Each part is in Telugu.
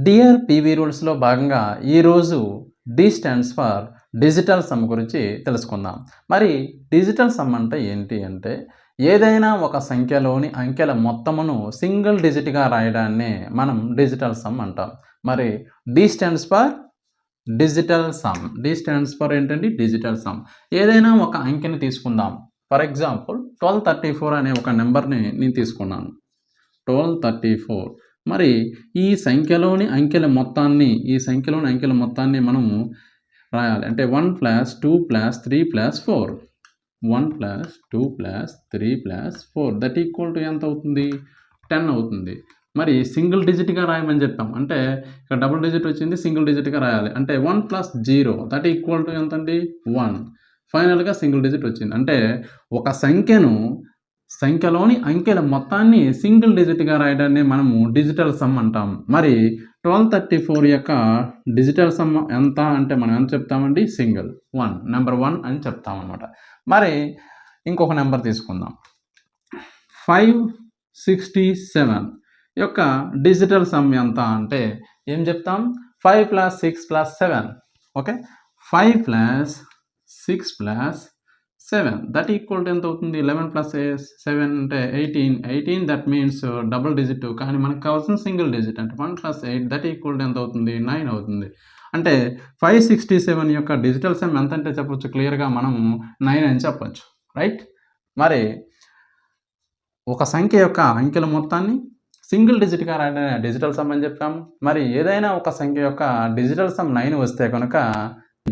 డియర్ పీవీ రూల్స్లో భాగంగా ఈరోజు D stands for digital sum గురించి తెలుసుకుందాం. మరి డిజిటల్ సమ్ అంటే ఏంటి అంటే ఏదైనా ఒక సంఖ్యలోని అంకెల మొత్తమును సింగిల్ డిజిట్గా రాయడాన్నే మనం డిజిటల్ సమ్ అంటాం. మరి D stands for digital sum. D stands for ఏంటండి? Digital sum. ఏదైనా ఒక అంకెని తీసుకుందాం. ఫర్ ఎగ్జాంపుల్ 1234 అనే ఒక నెంబర్ని నేను తీసుకున్నాను. 1234. మరి ఈ సంఖ్యలోని అంకెల మొత్తాన్ని మనము రాయాలి. అంటే 1 + 2 + 3 + 4. 1 + 2 + 3 + 4 దట్ ఈక్వల్ టు ఎంత అవుతుంది? 10 అవుతుంది. మరి సింగిల్ డిజిట్గా రాయమని చెప్పాం. అంటే ఇక్కడ డబుల్ డిజిట్ వచ్చింది, సింగిల్ డిజిట్గా రాయాలి. అంటే 1 + 0 దట్ ఈక్వల్ టు ఎంతండి? 1. ఫైనల్గా సింగిల్ డిజిట్ వచ్చింది. అంటే ఒక సంఖ్యలోని అంకెల మొత్తాన్ని సింగిల్ డిజిట్గా రాయడాన్ని మనము డిజిటల్ సమ్ అంటాం. మరి 1234 యొక్క డిజిటల్ సమ్ ఎంత అంటే మనం ఎంత చెప్తామండి? సింగిల్ 1, నెంబర్ 1 అని చెప్తామన్నమాట. మరి ఇంకొక నెంబర్ తీసుకుందాం. 567 యొక్క డిజిటల్ సమ్ ఎంత అంటే ఏం చెప్తాం? 5 + 6 + 7. ఓకే, 5 + 6 + 7 దట్ ఈక్వల్ టు ఎంత అవుతుంది? 11 + 7 అంటే 18. దట్ మీన్స్ డబుల్ డిజిట్, కానీ మనకు కావాల్సిన సింగిల్ డిజిట్. అంటే 1 + 8 దట్ ఈక్వల్ టు ఎంత అవుతుంది? 9 అవుతుంది. అంటే 567 యొక్క డిజిటల్ సమ్ ఎంత అంటే చెప్పొచ్చు క్లియర్గా మనము 9 అని చెప్పొచ్చు, రైట్? మరి ఒక సంఖ్య యొక్క అంకెల మొత్తాన్ని సింగిల్ డిజిట్గా రాయడం డిజిటల్ సమ్ అని చెప్పాం. మరి ఏదైనా ఒక సంఖ్య యొక్క డిజిటల్ సమ్ 9 వస్తే కనుక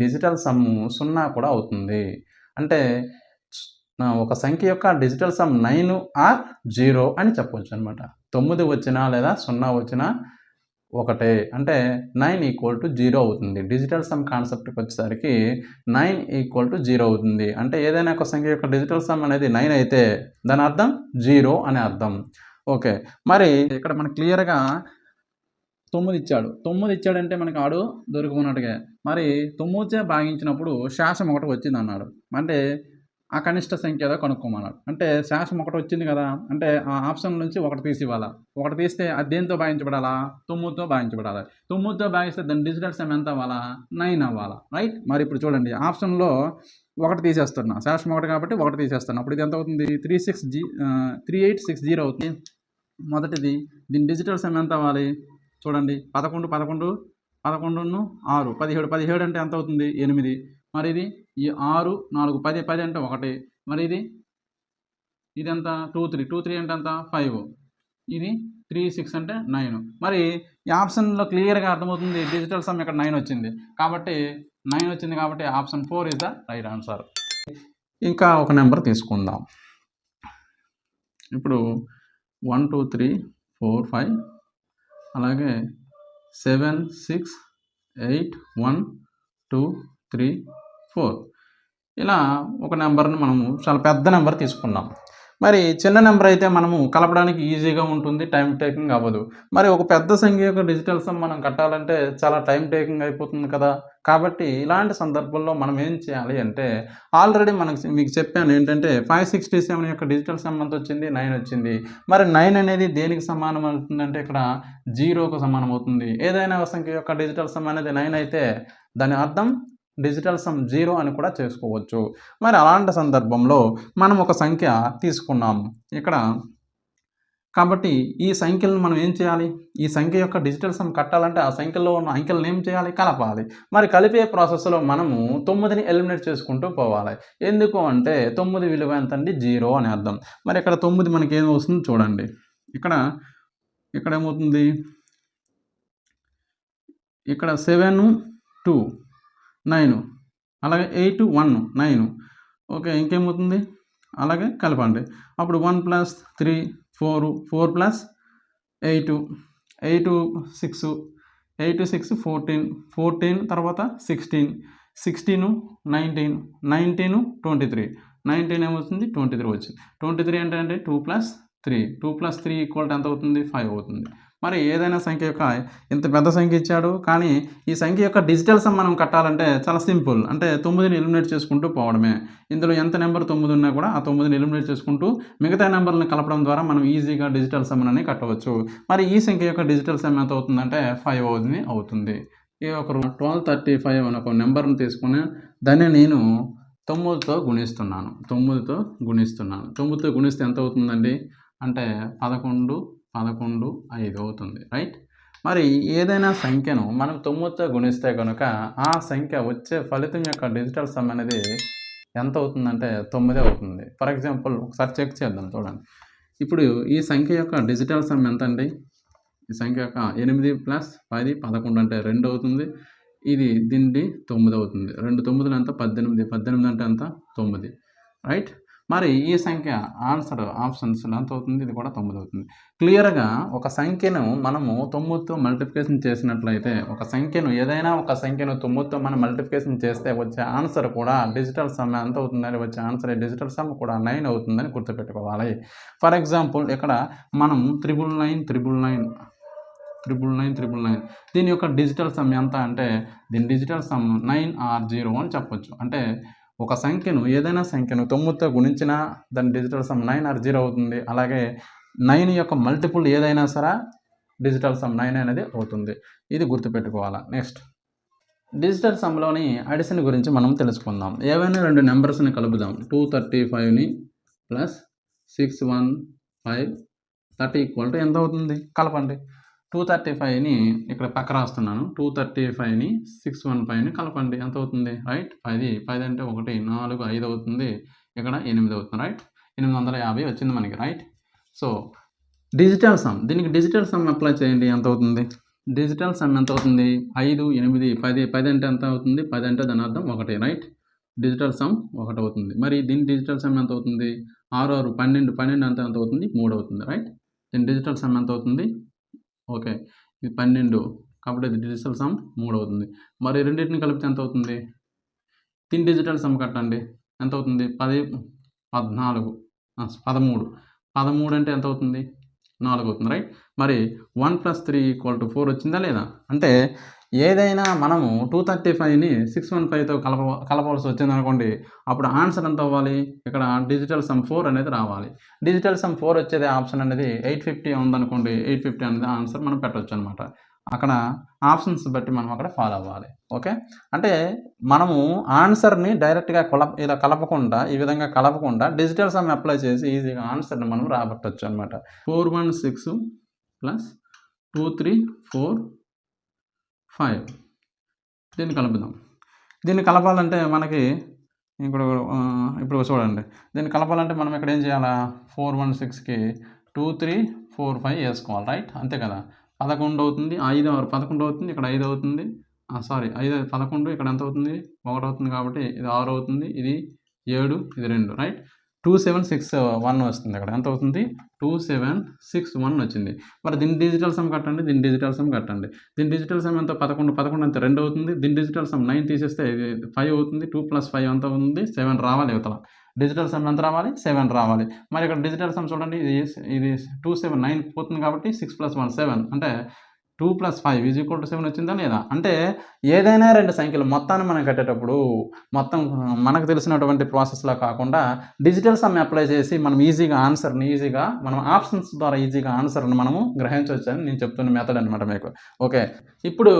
డిజిటల్ సమ్ 0 కూడా అవుతుంది. అంటే ఒక సంఖ్య యొక్క డిజిటల్ సమ్ 9 ఆర్ 0 అని చెప్పవచ్చు అనమాట. 9 వచ్చినా లేదా 0 వచ్చినా ఒకటే. అంటే 9 = 0 అవుతుంది. డిజిటల్ సమ్ కాన్సెప్ట్కి వచ్చేసరికి 9 = 0 అవుతుంది. అంటే ఏదైనా ఒక సంఖ్య యొక్క డిజిటల్ సమ్ అనేది 9 అయితే దాని అర్థం 0 అని అర్థం. ఓకే, మరి ఇక్కడ మనకు క్లియర్గా 9 ఇచ్చాడు. 9 ఇచ్చాడంటే మనకు ఆడు దొరికిపోయినట్టుగా. మరి 9చే భాగించినప్పుడు శేషం 1 వచ్చింది అన్నాడు. అంటే ఆ కనిష్ట సంఖ్య ఏదో కనుక్కోమన్నాడు. అంటే శేషం 1 వచ్చింది కదా, అంటే ఆ ఆప్షన్ నుంచి 1 తీసి ఇవ్వాలా. 1 తీస్తే అది దేంతో భాగించబడాలా? 9తో భాగించబడాలి. 9తో భాగిస్తే దాని డిజిటల్ సమ్ ఎంత అవ్వాలా? 9 అవ్వాలా, రైట్? మరి ఇప్పుడు చూడండి, ఆప్షన్లో 1 తీసేస్తున్నా. శేషం 1 కాబట్టి 1 తీసేస్తాను. అప్పుడు ఇది ఎంత అవుతుంది? 3860 అవుతుంది. మొదటిది దీని డిజిటల్ సమ్ ఎంత అవ్వాలి? చూడండి, 11 11 11 6 17 17 అంటే ఎంత అవుతుంది? 8. మరి ఇది ఈ 6 4 10 10 అంటే 1. మరి ఇది ఎంత? 2 3 2 3 అంటే ఎంత? 5. ఇది 3 6 అంటే 9. మరి ఈ ఆప్షన్లో క్లియర్గా అర్థమవుతుంది డిజిటల్ సమ్ ఇక్కడ 9 వచ్చింది. కాబట్టి 9 వచ్చింది కాబట్టి option 4 is the right answer. ఇంకా ఒక నెంబర్ తీసుకుందాం. ఇప్పుడు 1 2 3 4 5 అలాగే 7 6 8 1 2 3 4 ఇలా ఒక నెంబర్ని మనము చాలా పెద్ద నెంబర్ తీసుకున్నాం. మరి చిన్న నెంబర్ అయితే మనము కలపడానికి ఈజీగా ఉంటుంది, టైం టేకింగ్ అవ్వదు. మరి ఒక పెద్ద సంఖ్య యొక్క డిజిటల్ సమ్ మనం కట్టాలంటే చాలా టైం టేకింగ్ అయిపోతుంది కదా. కాబట్టి ఇలాంటి సందర్భంలో మనం ఏం చేయాలి అంటే ఆల్రెడీ మీకు చెప్పాను ఏంటంటే 567 యొక్క డిజిటల్ సమ్ ఎంత వచ్చింది? 9 వచ్చింది. మరి 9 అనేది దేనికి సమానం అవుతుందంటే ఇక్కడ 0కు సమానం అవుతుంది. ఏదైనా ఒక సంఖ్య యొక్క డిజిటల్ సమ్ అనేది 9 అయితే దాని అర్థం డిజిటల్ సమ్ 0 అని కూడా చేసుకోవచ్చు. మరి అలాంటి సందర్భంలో మనం ఒక సంఖ్య తీసుకున్నాం ఇక్కడ. కాబట్టి ఈ సంఖ్యలను మనం ఏం చేయాలి? ఈ సంఖ్య యొక్క డిజిటల్ సమ్ కట్టాలంటే ఆ సంఖ్యలో ఉన్న అంకెలను ఏం చేయాలి? కలపాలి. మరి కలిపే ప్రాసెస్లో మనము 9ని ఎలిమినేట్ చేసుకుంటూ పోవాలి. ఎందుకు అంటే 9 విలువ ఎంతండి? 0 అని అర్థం. మరి ఇక్కడ 9 మనకి ఏం వస్తుంది చూడండి. ఇక్కడ ఏమవుతుంది? ఇక్కడ 7 2 9 అలాగే 8 1 9. ఓకే, ఇంకేమవుతుంది? అలాగే కలపండి. అప్పుడు 1 + 3 4 4 + 8 8 6 8 6 14 14 తర్వాత 16 16 19 19 23 19 ఏమవుతుంది? 23 వచ్చింది. 23 అంటే 2 + 3 2 + 3 = ఎంత అవుతుంది? 5 అవుతుంది. మరి ఏదైనా సంఖ్య యొక్క ఇంత పెద్ద సంఖ్య ఇచ్చాడు, కానీ ఈ సంఖ్య యొక్క డిజిటల్ సమ్ మనం కట్టాలంటే చాలా సింపుల్. అంటే 9ని ఎలిమినేట్ చేసుకుంటూ పోవడమే. ఇందులో ఎంత నెంబర్ 9 ఉన్నా కూడా ఆ 9ని ఎలిమినేట్ చేసుకుంటూ మిగతా నెంబర్లను కలపడం ద్వారా మనం ఈజీగా డిజిటల్ సమ్ అని కట్టవచ్చు. మరి ఈ సంఖ్య యొక్క డిజిటల్ సమ్ ఎంత అవుతుందంటే 5 అవుతుంది. ఈ ఒక 1235 అని ఒక నెంబర్ని తీసుకుని దాన్ని నేను 9తో గుణిస్తున్నాను. 9తో గుణిస్తే ఎంత అవుతుందండి అంటే 11, 5 అవుతుంది. రైట్. మరి ఏదైనా సంఖ్యను మనం 9తో గుణిస్తే కనుక ఆ సంఖ్య వచ్చే ఫలితం యొక్క డిజిటల్ సమ్ అనేది ఎంత అవుతుందంటే 9 అవుతుంది. ఫర్ ఎగ్జాంపుల్ ఒకసారి చెక్ చేద్దాం చూడండి. ఇప్పుడు ఈ సంఖ్య యొక్క డిజిటల్ సమ్ ఎంత అండి? ఈ సంఖ్య యొక్క 8 + 10 11 అంటే 2 అవుతుంది. ఇది దీనిది 9 అవుతుంది. 2 9లు ఎంత? 18. 18 అంటే ఎంత? 9. రైట్. మరి ఈ సంఖ్య ఆన్సర్ ఆప్షన్స్లో ఎంత అవుతుంది? ఇది కూడా 9 అవుతుంది. క్లియర్‌గా ఒక సంఖ్యను మనము 9తో మల్టిప్లికేషన్ చేసినట్లయితే ఏదైనా ఒక సంఖ్యను 9తో మనం మల్టిప్లికేషన్ చేస్తే వచ్చే ఆన్సర్ కూడా డిజిటల్ సమ్ ఎంత అవుతుందని వచ్చే ఆన్సర్ డిజిటల్ సమ్ కూడా 9 అవుతుందని గుర్తుపెట్టుకోవాలి. ఫర్ ఎగ్జాంపుల్ ఇక్కడ మనం 999 దీని యొక్క డిజిటల్ సమ్ ఎంత అంటే దీని డిజిటల్ సమ్ 9 or 0 అని చెప్పొచ్చు. అంటే ఒక సంఖ్యను ఏదైనా సంఖ్యను 9తో గుణించినా దాని డిజిటల్ సమ్ 9 or 0 అవుతుంది. అలాగే 9 యొక్క మల్టిపుల్ ఏదైనా సరే డిజిటల్ సమ్ 9 అనేది అవుతుంది. ఇది గుర్తుపెట్టుకోవాలా. నెక్స్ట్ డిజిటల్ సమ్లోని అడిషన్ గురించి మనం తెలుసుకుందాం. ఏవైనా రెండు నెంబర్స్ని కలుపుదాం. 235ని ప్లస్ 615 30 ఎంత అవుతుంది? కలపండి. 235ని ఇక్కడ పక్క రాస్తున్నాను. 235ని 615ని కలపండి. ఎంత అవుతుంది? రైట్. 10 అంటే 1 4 5 అవుతుంది. ఇక్కడ 8 అవుతుంది. రైట్. 850 వచ్చింది మనకి. రైట్. సో డిజిటల్ సమ్, దీనికి డిజిటల్ సమ్ అప్లై చేయండి. ఎంత అవుతుంది? డిజిటల్ సమ్ ఎంత అవుతుంది? 5 8 10 10 అంటే ఎంత అవుతుంది? 10 అంటే దాని అర్థం 1. రైట్. డిజిటల్ సమ్ 1 అవుతుంది. మరి దీని డిజిటల్ సమ్ ఎంత అవుతుంది? 6 6 12 12 అంటే ఎంత అవుతుంది? 3 అవుతుంది. రైట్. దీని డిజిటల్ సమ్ ఎంత అవుతుంది? ఓకే, ఇది 12 కాబట్టి ఇది డిజిటల్ సమ్ 3 అవుతుంది. మరి రెండింటిని కలిపితే ఎంత అవుతుంది? దీని డిజిటల్ సమ్ కట్టండి. ఎంత అవుతుంది? 10 14 13 13 అంటే ఎంత అవుతుంది? 4 అవుతుంది. రైట్. మరి 1 + 3 = 4 వచ్చిందా లేదా? అంటే ఏదైనా మనము 235ని 615తో కలపవలసి వచ్చిందనుకోండి, అప్పుడు ఆన్సర్ ఎంత అవ్వాలి? ఇక్కడ డిజిటల్ సమ్ 4 అనేది రావాలి. డిజిటల్ సమ్ 4 వచ్చేది ఆప్షన్ అనేది 850 ఉందనుకోండి, 850 అనేది ఆన్సర్ మనం పెట్టవచ్చు అనమాట. అక్కడ ఆప్షన్స్ బట్టి మనం అక్కడ ఫాలో అవ్వాలి. ఓకే. అంటే మనము ఆన్సర్ని డైరెక్ట్గా ఇలా కలపకుండా, ఈ విధంగా కలపకుండా డిజిటల్ సమ్ అప్లై చేసి ఈజీగా ఆన్సర్ని మనం రాబట్టవచ్చు అనమాట. 416 + 234 5 దీన్ని కలుపుదాం. దీన్ని కలపాలంటే మనకి ఇప్పుడు చూడండి. దీన్ని కలపాలంటే మనం ఇక్కడ ఏం చేయాలా? 416కి 2 3 4 5 వేసుకోవాలి. రైట్. అంతే కదా. 11 అవుతుంది. 5 6 11 అవుతుంది. ఇక్కడ 5 అవుతుంది. 5 11 ఇక్కడ ఎంత అవుతుంది? 1 అవుతుంది కాబట్టి ఇది 6 అవుతుంది. ఇది 7 ఇది 2. రైట్. 2761 వస్తుంది. ఇక్కడ ఎంత అవుతుంది? 2761 వచ్చింది. మరి దీని డిజిటల్ సమ్ కట్టండి. దీని డిజిటల్ సమ్ కట్టండి. దీని డిజిటల్ సమ్ ఎంత? 11 అంటే 2 అవుతుంది. దీని డిజిటల్ సమ్ 9 తీసేస్తే 5 అవుతుంది. 2 + 5 ఎంత అవుతుంది? 7 రావాలి. యువతల డిజిటల్ సమ్ ఎంత రావాలి? 7 రావాలి. మరి ఇక్కడ డిజిటల్ సమ్ చూడండి. ఇది 279 పోతుంది కాబట్టి 6 + 1 7 అంటే 2 + 5 = 7 వచ్చిందా లేదా? అంటే ఏదైనా రెండు సంఖ్యలు మొత్తాన్ని మనం కట్టేటప్పుడు మొత్తం మనకు తెలిసినటువంటి ప్రాసెస్లా కాకుండా డిజిటల్ సమ్ అప్లై చేసి మనం మనం ఆప్షన్స్ ద్వారా ఈజీగా ఆన్సర్ని మనము గ్రహించవచ్చని నేను చెప్తున్న మెథడ్ అనమాట మీకు. ఓకే. ఇప్పుడు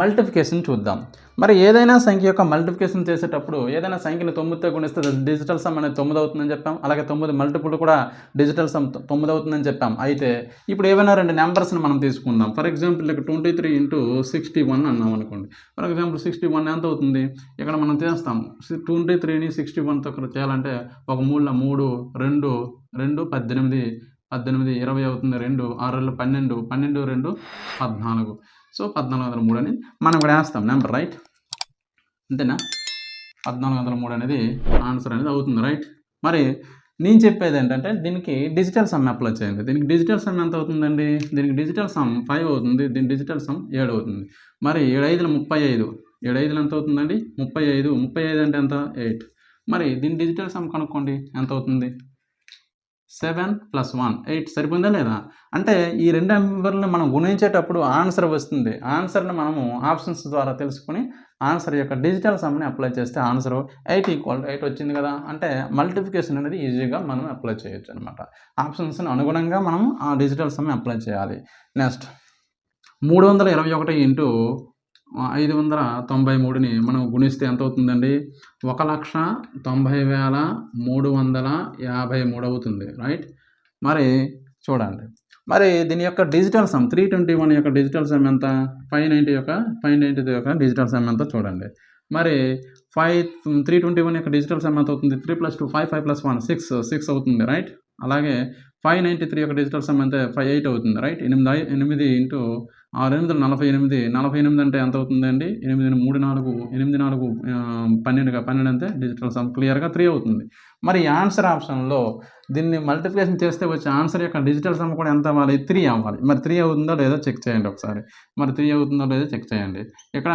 మల్టిప్లికేషన్ చూద్దాం. మరి ఏదైనా సంఖ్య యొక్క మల్టిప్లికేషన్ చేసేటప్పుడు ఏదైనా సంఖ్యను 9తో గుణిస్తే డిజిటల్ సమ్ అనేది 9 అవుతుందని చెప్పాం. అలాగే 9 మల్టిపుల్ కూడా డిజిటల్ సమ్ 9 అవుతుందని చెప్పాం. అయితే ఇప్పుడు ఏవైనా రెండు నెంబర్స్ని మనం తీసుకుందాం. ఫర్ ఎగ్జాంపుల్ ఇక్కడ 23 × 61 అన్నాం అనుకోండి. ఫర్ ఎగ్జాంపుల్ 61 ఎంత అవుతుంది? ఇక్కడ మనం చేస్తాం. 23ని 61తో చేయాలంటే ఒక 3 3 2 2 18 18 20 అవుతుంది. 2 6 12 12 2 14. సో 1403 అని మనం ఇక్కడ వేస్తాం నెంబర్. రైట్. అంతేనా? 1403 అనేది ఆన్సర్ అనేది అవుతుంది. రైట్. మరి నేను చెప్పేది ఏంటంటే దీనికి డిజిటల్ సమ్ అప్లై చేయండి. దీనికి డిజిటల్ సమ్ ఎంత అవుతుందండి? దీనికి డిజిటల్ సమ్ 5 అవుతుంది. దీని డిజిటల్ సమ్ 7 అవుతుంది. మరి 7 5 35 7 5 ఎంత అవుతుందండి? 35 35 అంటే ఎంత? 8. మరి దీని డిజిటల్ సమ్ కనుక్కోండి ఎంత అవుతుంది? 7 + 1 8 సరిపోయిందా లేదా? అంటే ఈ 2 నెంబర్‌లని మనం గుణించేటప్పుడు ఆన్సర్ వస్తుంది. ఆన్సర్‌ని మనము ఆప్షన్స్ ద్వారా తెలుసుకొని ఆన్సర్ యొక్క డిజిటల్ సమ్‌ని అప్లై చేస్తే ఆన్సరు 8 = 8 వచ్చింది కదా! అంటే మల్టిప్లికేషన్ అనేది ఈజీగా మనం అప్లై చేయొచ్చనమాట. ఆప్షన్స్‌ని అనుగుణంగా మనం ఆ డిజిటల్ సమ్‌ని అప్లై చేయాలి. నెక్స్ట్ 321 ఇంటూ 593ని మనం గుణిస్తే ఎంత అవుతుందండి? 1,90,353 అవుతుంది. రైట్? మరి చూడండి. మరి దీని యొక్క డిజిటల్ సమ్ 321 యొక్క డిజిటల్ సమ్ ఎంత? 590 యొక్క డిజిటల్ సమ్ ఎంత చూడండి. మరి 321 యొక్క డిజిటల్ సమ్ ఎంత అవుతుంది? 3 + 2 5 5 + 1 6 అవుతుంది. రైట్? అలాగే 593 యొక్క డిజిటల్ సమ్ ఎంత? 8 అవుతుంది. రైట్? 8 ఇంటూ 6 8 48. 48 అంటే ఎంత అవుతుందండి? 8 3 4 8 4 12 అంటే డిజిటల్ సమ్ క్లియర్‌గా 3 అవుతుంది. మరి ఆన్సర్ ఆప్షన్‌లో దీన్ని మల్టిప్లికేషన్ చేస్తే వచ్చే ఆన్సర్ యొక్క డిజిటల్ సమ్ కూడా ఎంత అవ్వాలి? 3 అవ్వాలి. మరి 3 అవుతుందో లేదో చెక్ చేయండి ఒకసారి. మరి 3 అవుతుందో లేదో చెక్ చేయండి. ఇక్కడ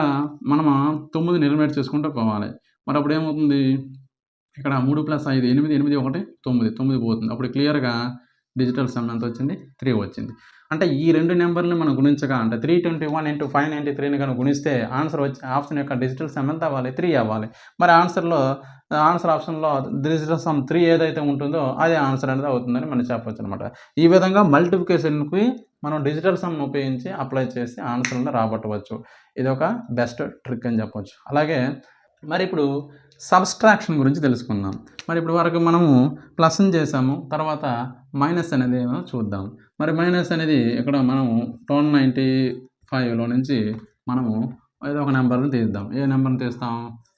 మనము 9ని ఎలిమినేట్ చేసుకుంటూ పోవాలి. మరి అప్పుడు ఏమవుతుంది? ఇక్కడ 3 + 5 8 8 1 9 9 పోతుంది. అప్పుడు క్లియర్‌గా డిజిటల్ సమ్ ఎంత వచ్చింది? 3 వచ్చింది. అంటే ఈ 2 నంబర్‌లని మనం గుణించగా అంటే 321 × 593ని గనుక గుణిస్తే ఆన్సర్ వచ్చే ఆప్షన్ యొక్క డిజిటల్ సమ్ ఎంత అవ్వాలి? 3 అవ్వాలి. మరి ఆన్సర్ ఆప్షన్‌లో డిజిటల్ సమ్ 3 ఏదైతే ఉంటుందో అదే ఆన్సర్ అనేది అవుతుందని మనం చెప్పొచ్చనమాట. ఈ విధంగా మల్టిప్లికేషన్‌కి మనం డిజిటల్ సమ్ ఉపయోగించి అప్లై చేసి ఆన్సర్‌లను రాబట్టవచ్చు. ఇదొక బెస్ట్ ట్రిక్ అని చెప్పొచ్చు. అలాగే మరి ఇప్పుడు సబ్‌స్ట్రాక్షన్ గురించి తెలుసుకుందాం. మరి ఇప్పుడు వరకు మనము ప్లస్‌ని చేసాము. తర్వాత మైనస్ అనేది ఏమో చూద్దాం. మరి మైనస్ అనేది ఇక్కడ మనము 1295లో నుంచి మనము ఏదో ఒక నెంబర్‌ని తీద్దాం. ఏ నెంబర్‌ని తీస్తాం?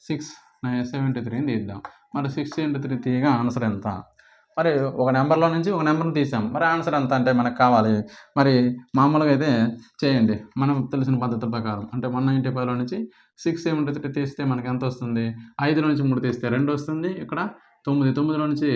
673ని తీద్దాం. మరి 6 × 3 తీయగా ఆన్సర్ ఎంత? మరి ఒక నెంబర్‌లో నుంచి ఒక నెంబర్‌ని తీసాం. మరి ఆన్సర్ ఎంత అంటే మనకు కావాలి. మరి మామూలుగా అయితే చేయండి. మనకు తెలిసిన పద్ధతి ప్రకారం. అంటే 195లో నుంచి 673 తీస్తే మనకు ఎంత వస్తుంది? 5లో నుంచి 3 తీస్తే 2 వస్తుంది. ఇక్కడ 9లో నుంచి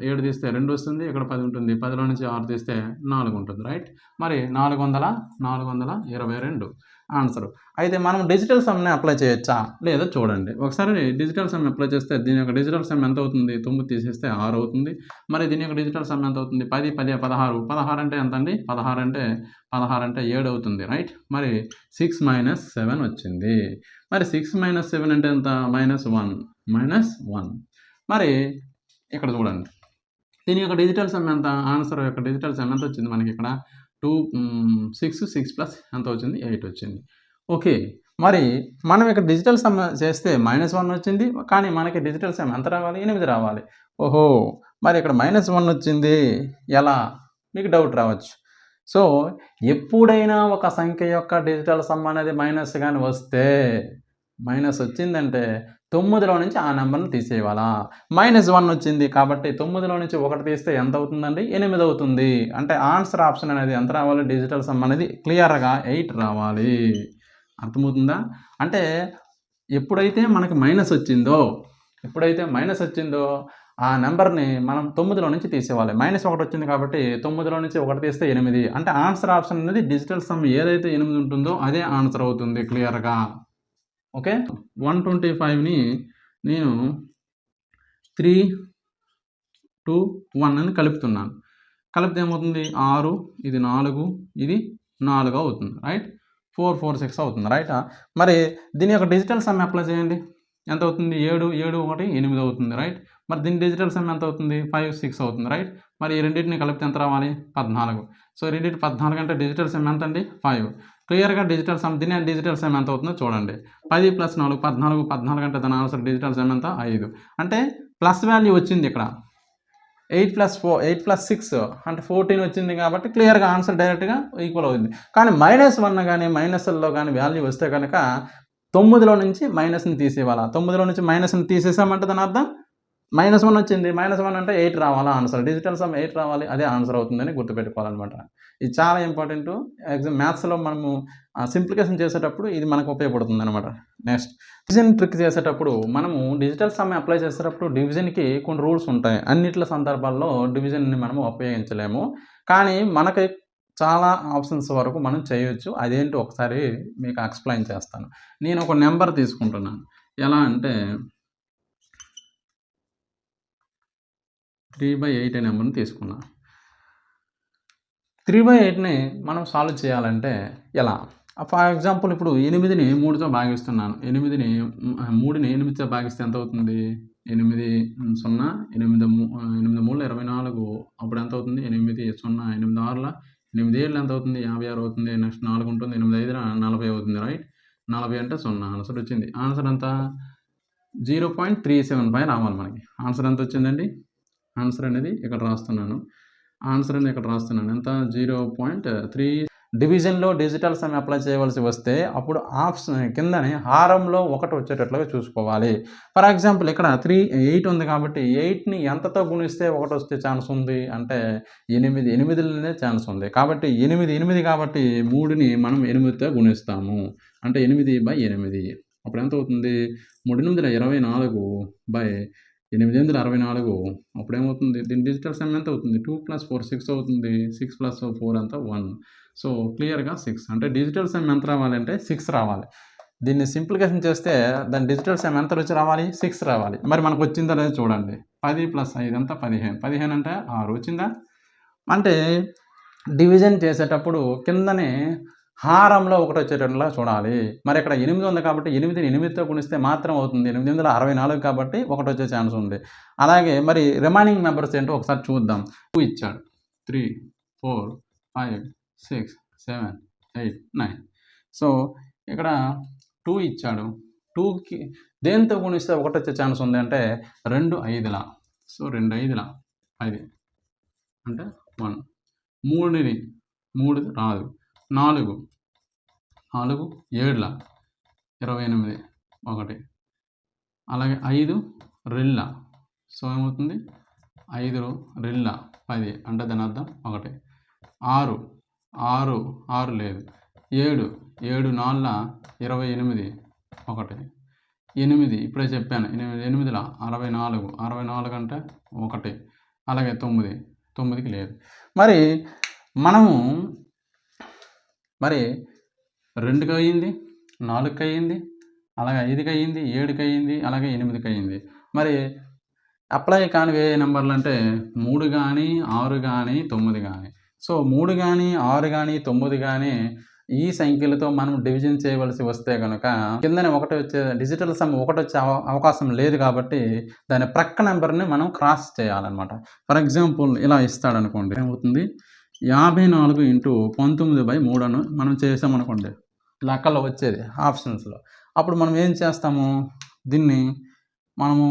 7 తీస్తే 2 వస్తుంది. ఇక్కడ 10 ఉంటుంది. 10లో నుంచి 6 తీస్తే 4 ఉంటుంది. రైట్? మరి 422 ఆన్సరు. అయితే మనం డిజిటల్ సమ్‌ని అప్లై చేయొచ్చా? లేదో చూడండి. ఒకసారి డిజిటల్ సమ్ అప్లై చేస్తే దీని యొక్క డిజిటల్ సమ్ ఎంత అవుతుంది? 9 తీసేస్తే 6 అవుతుంది. మరి దీని యొక్క డిజిటల్ సమ్ ఎంత అవుతుంది? 10 10 16. 16 అంటే ఎంత అండి? 16 అంటే 7 అవుతుంది. రైట్? మరి 6 - 7 వచ్చింది. మరి 6 - 7 అంటే ఎంత? -1. మరి ఇక్కడ చూడండి. దీని యొక్క డిజిటల్ సమ్ ఎంత? ఆన్సర్ యొక్క డిజిటల్ సమ్ ఎంత వచ్చింది మనకి ఇక్కడ? 6 + ఎంత వచ్చింది? 8 వచ్చింది. ఓకే. మరి మనం ఇక్కడ డిజిటల్ సమ్ చేస్తే -1 వచ్చింది. కానీ మనకి డిజిటల్ సమ్ ఎంత రావాలి? 8 రావాలి. ఓహో! మరి ఇక్కడ -1 వచ్చింది. ఎలా? మీకు డౌట్ రావచ్చు. సో, ఎప్పుడైనా ఒక సంఖ్య యొక్క డిజిటల్ సమ్ అనేది మైనస్ గాని వస్తే, మైనస్ వచ్చిందంటే 9లో నుంచి ఆ నంబర్‌ని తీసేయాలా? -1 వచ్చింది కాబట్టి 9లో నుంచి 1 తీస్తే ఎంత అవుతుందండి? 8 అవుతుంది. అంటే ఆన్సర్ ఆప్షన్ అనేది ఎంత రావాలి? డిజిటల్ సమ్ అనేది క్లియర్‌గా 8 రావాలి. అర్థమవుతుందా? అంటే ఎప్పుడైతే మనకు మైనస్ వచ్చిందో ఆ నంబర్‌ని మనం 9లో నుంచి తీసేయాలి. -1 వచ్చింది కాబట్టి 9లో నుంచి 1 తీస్తే 8. అంటే ఆన్సర్ ఆప్షన్ అనేది డిజిటల్ సమ్ ఏదైతే 8 ఉంటుందో అదే ఆన్సర్ అవుతుంది క్లియర్‌గా. ఓకే. 125ని నేను 3, 2, 1 అని కలుపుతున్నాను. కలిపితే ఏమవుతుంది? 6 ఇది 4 ఇది 4 అవుతుంది. రైట్? 4 4 6 అవుతుంది. రైటా? మరి దీని యొక్క డిజిటల్ సమ్ అప్లై చేయండి. ఎంత అవుతుంది? 7 7 1 8 అవుతుంది. రైట్? మరి దీని డిజిటల్ సమ్ ఎంత అవుతుంది? 5 6 అవుతుంది. రైట్? మరి ఈ రెండింటిని కలిపితే ఎంత రావాలి? 14. సో, రెండిటి 14 అంటే డిజిటల్ సమ్ ఎంత అండి? 5. క్లియర్‌గా డిజిటల్ సమ్ దీని డిజిటల్ సమ్ ఎంత అవుతుందో చూడండి. 10 + 4 14. 14 అంటే దాని ఆన్సర్ డిజిటల్ సమ్ ఎంత? 5. అంటే ప్లస్ వాల్యూ వచ్చింది ఇక్కడ. 8 + 6 అంటే 14 వచ్చింది కాబట్టి క్లియర్‌గా ఆన్సర్ డైరెక్ట్‌గా ఈక్వల్ అవుతుంది. కానీ -1 గాని, మైనస్‌ల్లో గాని వాల్యూ వస్తే గనక 9లో నుంచి మైనస్‌ని తీసేయాలా? 9లో నుంచి మైనస్‌ని తీసేసామంటే దాని అర్థం -1 వచ్చింది. -1 అంటే 8 రావాలా ఆన్సర్. డిజిటల్ సమ్ 8 రావాలి. అదే ఆన్సర్ అవుతుందని గుర్తుపెట్టుకోవాలనమాట. ఇది చాలా ఇంపార్టెంటు. మ్యాథ్స్‌లో మనము సింప్లిఫికేషన్ చేసేటప్పుడు ఇది మనకు ఉపయోగపడుతుందనమాట. నెక్స్ట్ డివిజన్ ట్రిక్ చేసేటప్పుడు మనము డిజిటల్ సమ్ అప్లై చేసేటప్పుడు డివిజన్‌కి కొన్ని రూల్స్ ఉంటాయి. అన్నిట్ల సందర్భాల్లో డివిజన్‌ని మనము ఉపయోగించలేము. కానీ మనకి చాలా ఆప్షన్స్ వరకు మనం చేయొచ్చు. అదేంటో ఒకసారి మీకు ఎక్స్‌ప్లెయిన్ చేస్తాను. నేను ఒక నంబర్ తీసుకుంటున్నాను. ఎలా అంటే 3/8 అనే నెంబర్ని తీసుకున్నా. 3/8ని మనం సాల్వ్ చేయాలంటే ఎలా? ఫర్ ఎగ్జాంపుల్ ఇప్పుడు 8ని 3తో భాగిస్తున్నాను. 3ని 8తో భాగిస్తే ఎంత అవుతుంది? 8 0 8 3 24 అప్పుడు ఎంత అవుతుంది? 8 0 8 6 8 7 ఎంత అవుతుంది? 56 అవుతుంది. నెక్స్ట్ 4 ఉంటుంది. 8 5 40 అవుతుంది. రైట్? 40 అంటే 0 ఆన్సర్ వచ్చింది. ఆన్సర్ ఎంత? 0.375 రావాలి మనకి. ఆన్సర్ ఎంత వచ్చిందండి? ఆన్సర్ అనేది ఇక్కడ రాస్తున్నాను. ఎంత? 0.3. డివిజన్లో డిజిటల్ సమ్ అప్లై చేయవలసి వస్తే అప్పుడు ఆప్షన్ కిందనే హారంలో 1 వచ్చేటట్లుగా చూసుకోవాలి. ఫర్ ఎగ్జాంపుల్ ఇక్కడ 8 ఉంది కాబట్టి 8ని ఎంతతో గుణిస్తే 1 వస్తే ఛాన్స్ ఉంది అంటే 8లోనే ఛాన్స్ ఉంది. కాబట్టి 8 కాబట్టి 3ని మనం 8తో గుణిస్తాము. అంటే 8/8 అప్పుడు ఎంత అవుతుంది? 3 8 24 బై 8 8 64 అప్పుడు ఏమవుతుంది? దీని డిజిటల్ సమ్ ఎంత అవుతుంది? 2 + 4 6 అవుతుంది. 6 + 4 ఎంత? 1. సో క్లియర్గా 6 అంటే డిజిటల్ సమ్ ఎంత రావాలంటే 6 రావాలి. దీన్ని సింప్లిఫికేషన్ చేస్తే దాని డిజిటల్ సమ్ ఎంత వచ్చి రావాలి? 6 రావాలి. మరి మనకు వచ్చిందా లేదా చూడండి. 10 + 5 ఎంత? 15. 15 అంటే 6 వచ్చిందా? అంటే డివిజన్ చేసేటప్పుడు కిందనే హారంలో 1 వచ్చేటట్లా చూడాలి. మరి ఇక్కడ 8 ఉంది కాబట్టి 8ని 8తో గుణిస్తే మాత్రం అవుతుంది. 8 8 64 కాబట్టి 1 వచ్చే ఛాన్స్ ఉంది. అలాగే మరి రిమైనింగ్ మెంబర్స్ ఏంటో ఒకసారి చూద్దాం. 2 ఇచ్చాడు. 3 4 5 6 7 8 9. సో ఇక్కడ 2 ఇచ్చాడు. 2కి దేంతో గుణిస్తే 1 వచ్చే ఛాన్స్ ఉంది అంటే 2 5ల. సో 2 5ల 10 అంటే 1. 3ని 3 రాదు. 4 7ల 28 1. అలాగే 5 2ల. సో ఏమవుతుంది? 5 2ల 10 అంటే దాని అర్థం 1. 6 లేదు. 7 4ల 28 1. 8 ఇప్పుడే చెప్పాను. 8ల 64 అంటే 1. అలాగే 9కి లేదు. మరి మనము 2కి అయ్యింది, 4కి అయ్యింది, అలాగే 5కి అయ్యింది, 7కి అయ్యింది, అలాగే 8కి అయ్యింది. మరి అప్లై కానివి ఏ నెంబర్లు అంటే 3 కానీ 6 కానీ 9 కానీ. సో 3 కానీ 6 కానీ 9 కానీ ఈ సంఖ్యలతో మనం డివిజన్ చేయవలసి వస్తే కనుక కిందనే 1 వచ్చే డిజిటల్ సమ్ 1 వచ్చే అవకాశం లేదు కాబట్టి దాని ప్రక్క నెంబర్ని మనం క్రాస్ చేయాలన్నమాట. ఫర్ ఎగ్జాంపుల్ ఇలా ఇస్తాడనుకోండి. ఏమవుతుంది? 54 × 19/3 అని మనం చేసామనుకోండి. లెక్కలో వచ్చేది ఆప్షన్స్లో. అప్పుడు మనం ఏం చేస్తాము? దీన్ని మనము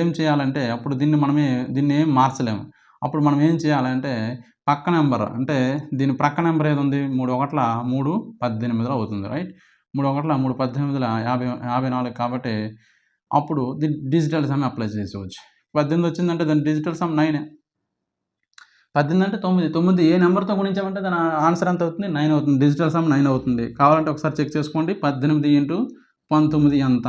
ఏం చేయాలంటే అప్పుడు దీన్ని ఏం మార్చలేము. అప్పుడు మనం ఏం చేయాలంటే పక్క నెంబర్ అంటే దీని ప్రక్క నెంబర్ ఏది ఉంది? 3 1ల 3 18 అవుతుంది. రైట్? 3 1ల 3 18ల 54 కాబట్టి అప్పుడు డిజిటల్ సమ్ అప్లై చేసేవచ్చు. 18 వచ్చిందంటే దాని డిజిటల్ సమ్ 9. 18 అంటే 9 ఏ నెంబర్తో గుణించామంటే దాని ఆన్సర్ ఎంత అవుతుంది? 9 అవుతుంది. డిజిటల్ సమ్ 9 అవుతుంది. కావాలంటే ఒకసారి చెక్ చేసుకోండి. 18 × 19 ఎంత?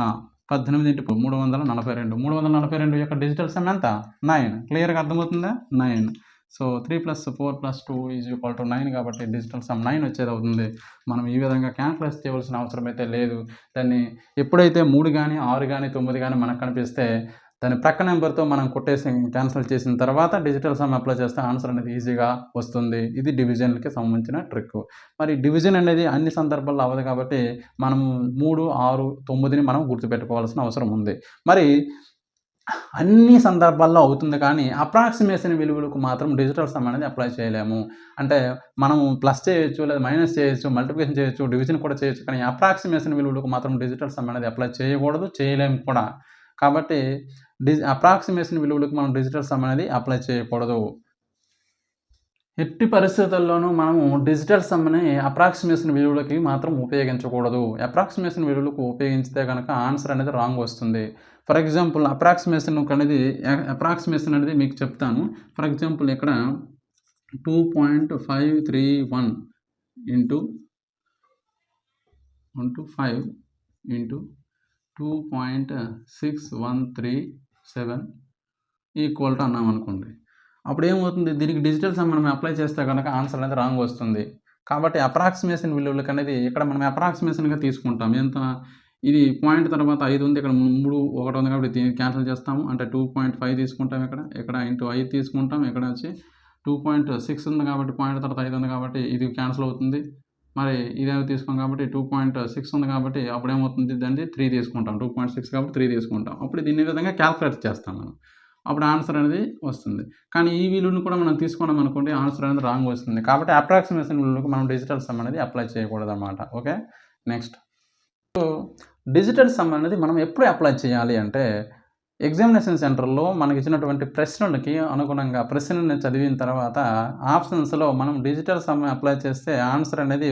18 × 342. 342 యొక్క డిజిటల్ సమ్ ఎంత? 9. క్లియర్గా అర్థమవుతుందా? 9. సో 3 + 4 + 2 = 9 కాబట్టి డిజిటల్ సమ్ 9 వచ్చేది అవుతుంది. మనం ఈ విధంగా క్యాల్కులేట్ చేయవలసిన అవసరం అయితే లేదు. దాన్ని ఎప్పుడైతే 3 కానీ 6 కానీ 9 కానీ మనకు కనిపిస్తే దాని ప్రక్క నెంబర్తో మనం కొట్టేసి క్యాన్సిల్ చేసిన తర్వాత డిజిటల్ సమ్ అప్లై చేస్తే ఆన్సర్ అనేది ఈజీగా వస్తుంది. ఇది డివిజన్కి సంబంధించిన ట్రిక్. మరి డివిజన్ అనేది అన్ని సందర్భాల్లో అవ్వదు కాబట్టి మనము 3 6 9ని మనం గుర్తుపెట్టుకోవాల్సిన అవసరం ఉంది. మరి అన్ని సందర్భాల్లో అవుతుంది కానీ అప్రాక్సిమేషన్ విలువలకు మాత్రం డిజిటల్ సమ్ అనేది అప్లై చేయలేము. అంటే మనము ప్లస్ చేయొచ్చు, లేదా మైనస్ చేయొచ్చు, మల్టిప్లికేషన్ చేయొచ్చు, డివిజన్ కూడా చేయొచ్చు. కానీ అప్రాక్సిమేషన్ విలువలకు మాత్రం డిజిటల్ సమ్ అనేది అప్లై చేయకూడదు, చేయలేము కూడా. కాబట్టి అప్రాక్సిమేషన్ విలువలకు మనం డిజిటల్ సమ్ అనేది అప్లై చేయకూడదు. ఎట్టి పరిస్థితుల్లోనూ మనము డిజిటల్ సమ్ని అప్రాక్సిమేషన్ విలువలకి మాత్రం ఉపయోగించకూడదు. అప్రాక్సిమేషన్ విలువలకు ఉపయోగించితే కనుక ఆన్సర్ అనేది రాంగ్ వస్తుంది. ఫర్ ఎగ్జాంపుల్ అప్రాక్సిమేషన్ అనేది మీకు చెప్తాను. ఫర్ ఎగ్జాంపుల్ ఇక్కడ 2.531 × 5 × 2.6137 = అన్నాం అనుకోండి. అప్పుడు ఏమవుతుంది? దీనికి డిజిటల్ సమ్ మనం అప్లై చేస్తే కనుక ఆన్సర్ అనేది రాంగ్ వస్తుంది. కాబట్టి అప్రాక్సిమేషన్ విలువలకు అనేది ఇక్కడ మనం అప్రాక్సిమేషన్గా తీసుకుంటాం. ఎంత? ఇది పాయింట్ తర్వాత 5 ఉంది. ఇక్కడ 3 1 ఉంది కాబట్టి దీన్ని క్యాన్సిల్ చేస్తాము. అంటే 2.5 తీసుకుంటాం ఇక్కడ ఇంటూ 5 తీసుకుంటాం. ఇక్కడ వచ్చి 2.6 ఉంది కాబట్టి పాయింట్ తర్వాత 5 ఉంది కాబట్టి ఇది క్యాన్సిల్ అవుతుంది. మరి ఇదేమో తీసుకోం కాబట్టి 2.6 ఉంది కాబట్టి అప్పుడు ఏమవుతుంది దాన్ని 3 తీసుకుంటాం. 2.6 కాబట్టి 3 తీసుకుంటాం. అప్పుడు దీన్ని ఈ విధంగా క్యాల్కులేట్ చేస్తాం మనం. అప్పుడు ఆన్సర్ అనేది వస్తుంది. కానీ ఈ విలువను కూడా మనం తీసుకున్నాం అనుకోండి ఆన్సర్ అనేది రాంగ్ వస్తుంది. కాబట్టి అప్రాక్సిమేషన్ విలువలకు మనం డిజిటల్ సమ్ అనేది అప్లై చేయకూడదన్నమాట. ఓకే, నెక్స్ట్ డిజిటల్ సమ్ అనేది మనం ఎప్పుడు అప్లై చేయాలి అంటే ఎగ్జామినేషన్ సెంటర్లో మనకి ఇచ్చినటువంటి ప్రశ్నలకి అనుగుణంగా ప్రశ్నని చదివిన తర్వాత ఆప్షన్స్లో మనం డిజిటల్ సమ్ అప్లై చేస్తే ఆన్సర్ అనేది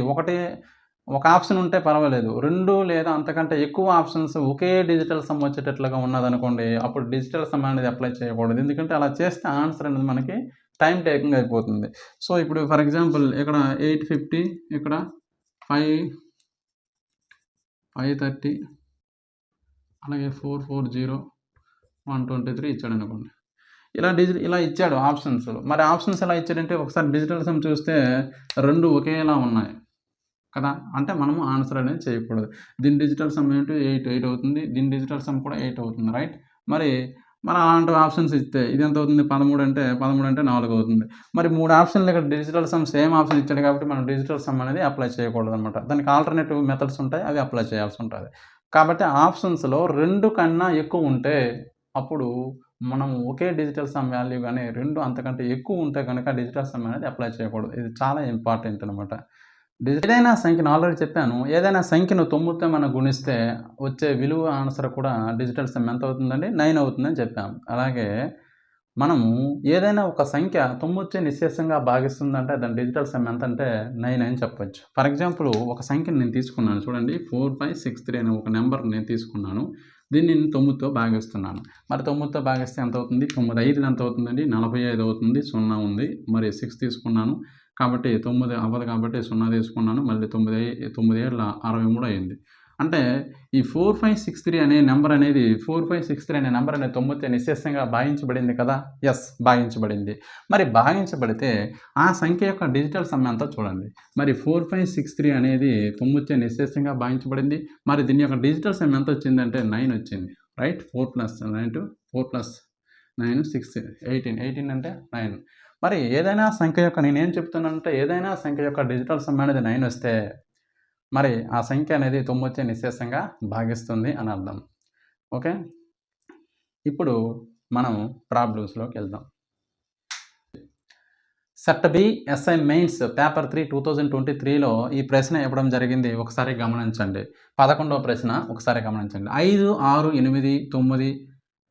ఒక ఆప్షన్ ఉంటే పర్వాలేదు, 2 లేదా అంతకంటే ఎక్కువ ఆప్షన్స్ ఒకే డిజిటల్ సమ్ వచ్చేటట్లుగా ఉన్నదనుకోండి అప్పుడు డిజిటల్ సమ్ అనేది అప్లై చేయకూడదు. ఎందుకంటే అలా చేస్తే ఆన్సర్ అనేది మనకి టైం టేకింగ్ అయిపోతుంది. సో ఇప్పుడు ఫర్ ఎగ్జాంపుల్ ఇక్కడ 850, ఇక్కడ 530, అలాగే 440, 123 ఇచ్చాడు అనుకోండి. ఇలా ఇచ్చాడు ఆప్షన్స్. మరి ఆప్షన్స్ ఎలా ఇచ్చాడంటే ఒకసారి డిజిటల్ సమ్ చూస్తే 2 ఒకేలా ఉన్నాయి కదా, అంటే మనము ఆన్సర్ అనేది చేయకూడదు. దీని డిజిటల్ సమ్ ఏంటి 8 అవుతుంది, దీని డిజిటల్ సమ్ కూడా 8 అవుతుంది, రైట్. మరి అలాంటి ఆప్షన్స్ ఇస్తే ఇది ఎంత అవుతుంది 13 అంటే 4 అవుతుంది. మరి 3 ఆప్షన్లు ఇక్కడ డిజిటల్ సమ్ సేమ్ ఆప్షన్ ఇచ్చాడు కాబట్టి మనం డిజిటల్ సమ్ అనేది అప్లై చేయకూడదు అనమాట. దానికి ఆల్టర్నేటివ్ మెథడ్స్ ఉంటాయి, అవి అప్లై చేయాల్సి ఉంటుంది. కాబట్టి ఆప్షన్స్లో 2 కన్నా ఎక్కువ ఉంటే అప్పుడు మనం ఒకే డిజిటల్ సమ్ వాల్యూ కానీ 2 అంతకంటే ఎక్కువ ఉంటే కనుక డిజిటల్ సమ్ అనేది అప్లై చేయకూడదు. ఇది చాలా ఇంపార్టెంట్ అనమాట. ఏదైనా సంఖ్యను ఆల్రెడీ చెప్పాను, ఏదైనా సంఖ్యను 9తో మనం గుణిస్తే వచ్చే విలువ ఆన్సర్ కూడా డిజిటల్ సమ్ ఎంత అవుతుందండి 9 అవుతుందని చెప్పాము. అలాగే మనము ఏదైనా ఒక సంఖ్య 9చే నిశ్శేషంగా భాగిస్తుందంటే దాని డిజిటల్ సమ్ ఎంత అంటే 9 అని చెప్పొచ్చు. ఫర్ ఎగ్జాంపుల్ ఒక సంఖ్యను నేను తీసుకున్నాను చూడండి, 4563 అనే ఒక నెంబర్ నేను తీసుకున్నాను. దీన్ని నేను 9తో భాగిస్తున్నాను. మరి 9తో భాగిస్తే ఎంత అవుతుంది, 9 5 ఎంత అవుతుందండి 45 అవుతుంది. 0 ఉంది, మరి 6 తీసుకున్నాను కాబట్టి 9 అవ్వదు కాబట్టి 0 తీసుకున్నాను. మళ్ళీ 9 7 63 అయింది. అంటే ఈ 4563 అనే నెంబర్ అనేది 4563 అనే నెంబర్ అనేది 9తో నిశ్శేషంగా భాగించబడింది కదా. ఎస్, భాగించబడింది. మరి భాగించబడితే ఆ సంఖ్య యొక్క డిజిటల్ సమ్ ఎంతో చూడండి. మరి 4563 అనేది 9తో నిశ్శేషంగా భాగించబడింది. మరి దీని యొక్క డిజిటల్ సమ్ ఎంత వచ్చిందంటే 9 వచ్చింది, రైట్. 4 + 9 4 + 9 6 18 అంటే 9. మరి ఏదైనా సంఖ్య యొక్క నేనేం చెప్తున్నానంటే ఏదైనా సంఖ్య యొక్క డిజిటల్ సమ్ అనేది 9 వస్తే మరి ఆ సంఖ్య అనేది 9చే నిశ్శేషంగా భాగిస్తుంది అని అర్థం. ఓకే, ఇప్పుడు మనం ప్రాబ్లమ్స్లోకి వెళ్దాం. Set B SI mains paper 3 2023లో ఈ ప్రశ్న ఇవ్వడం జరిగింది. ఒకసారి గమనించండి. 11వ ప్రశ్న ఒకసారి గమనించండి. 5 6 8 9